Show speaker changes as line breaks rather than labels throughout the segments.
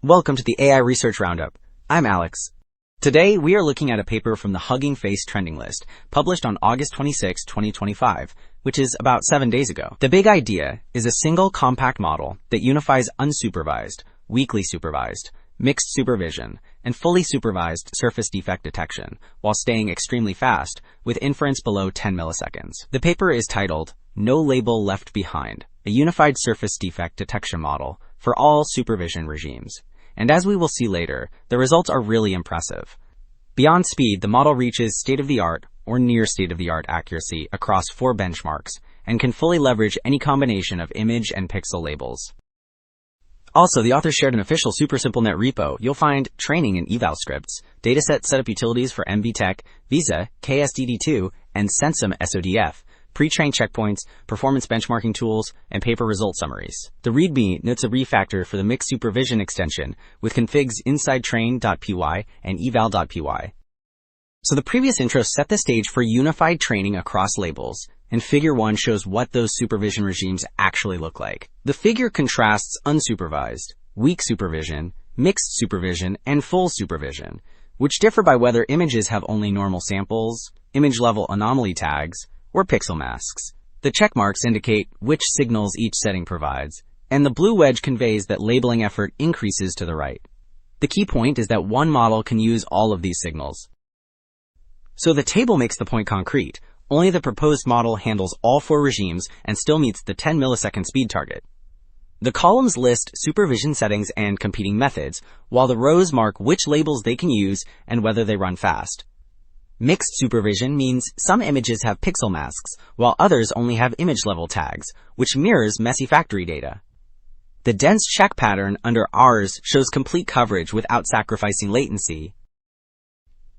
Welcome to the AI Research Roundup. I'm Alex. Today, we are looking at a paper from the Hugging Face trending list, published on August 26, 2025, which is about 7 days ago. The big idea is a single compact model that unifies unsupervised, weakly supervised, mixed supervision, and fully supervised surface defect detection, while staying extremely fast, with inference below 10 milliseconds. The paper is titled, No Label Left Behind, a unified surface defect detection model for all supervision regimes. And as we will see later, the results are really impressive. Beyond speed, the model reaches state-of-the-art or near state-of-the-art accuracy across 4 benchmarks and can fully leverage any combination of image and pixel labels. Also, the authors shared an official SuperSimpleNet repo. You'll find training and eval scripts, dataset setup utilities for MVTech, Visa, KSDD2, and Sensum SODF, pre-trained checkpoints, performance benchmarking tools, and paper result summaries. The README notes a refactor for the mixed supervision extension with configs inside train.py and eval.py. So the previous intro set the stage for unified training across labels, and Figure 1 shows what those supervision regimes actually look like. The figure contrasts unsupervised, weak supervision, mixed supervision, and full supervision, which differ by whether images have only normal samples, image-level anomaly tags, or pixel masks. The check marks indicate which signals each setting provides, and the blue wedge conveys that labeling effort increases to the right. The key point is that one model can use all of these signals. So the table makes the point concrete. Only the proposed model handles all 4 regimes and still meets the 10 millisecond speed target. The columns list supervision settings and competing methods, while the rows mark which labels they can use and whether they run fast. Mixed supervision means some images have pixel masks, while others only have image-level tags, which mirrors messy factory data. The dense check pattern under Rs shows complete coverage without sacrificing latency.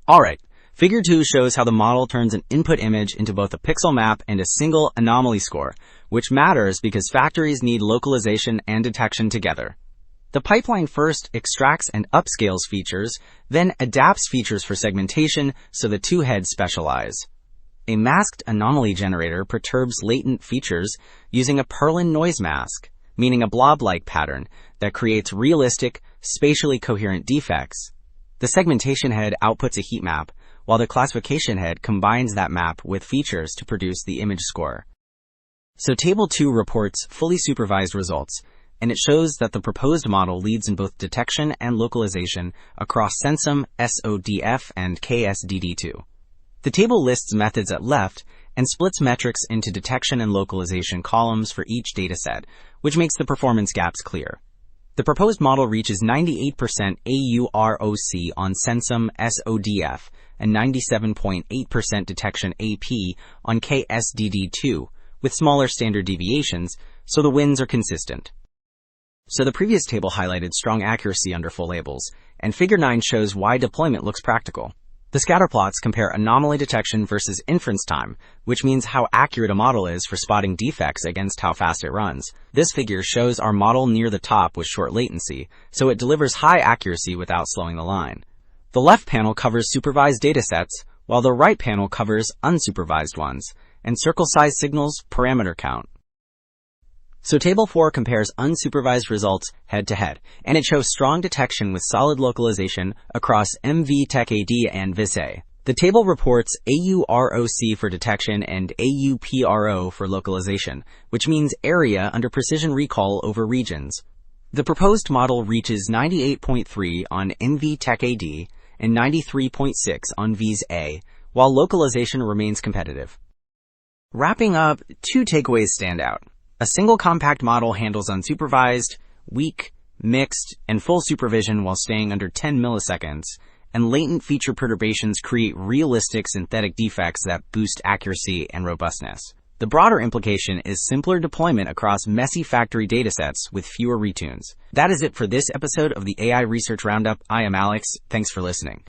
Alright, Figure 2 shows how the model turns an input image into both a pixel map and a single anomaly score, which matters because factories need localization and detection together. The pipeline first extracts and upscales features, then adapts features for segmentation so the 2 heads specialize. A masked anomaly generator perturbs latent features using a Perlin-mask, meaning a blob-like pattern that creates realistic, spatially coherent defects. The segmentation head outputs a heat map, while the classification head combines that map with features to produce the image score. So Table 2 reports fully supervised results, and it shows that the proposed model leads in both detection and localization across Sensum, SODF, and KSDD2. The table lists methods at left and splits metrics into detection and localization columns for each dataset, which makes the performance gaps clear. The proposed model reaches 98% AUROC on Sensum SODF and 97.8% detection AP on KSDD2, with smaller standard deviations, so the wins are consistent. So the previous table highlighted strong accuracy under full labels, and Figure 9 shows why deployment looks practical. The scatter plots compare anomaly detection versus inference time, which means how accurate a model is for spotting defects against how fast it runs. This figure shows our model near the top with short latency, so it delivers high accuracy without slowing the line. The left panel covers supervised datasets, while the right panel covers unsupervised ones, and circle size signals parameter count. So Table 4 compares unsupervised results head-to-head, and it shows strong detection with solid localization across MVTech-AD and VIS-A. The table reports AUROC for detection and AUPRO for localization, which means area under precision recall over regions. The proposed model reaches 98.3 on MVTech-AD and 93.6 on VIS-A, while localization remains competitive. Wrapping up, 2 takeaways stand out. A single compact model handles unsupervised, weak, mixed, and full supervision while staying under 10 milliseconds, and latent feature perturbations create realistic synthetic defects that boost accuracy and robustness. The broader implication is simpler deployment across messy factory datasets with fewer retunes. That is it for this episode of the AI Research Roundup. I am Alex. Thanks for listening.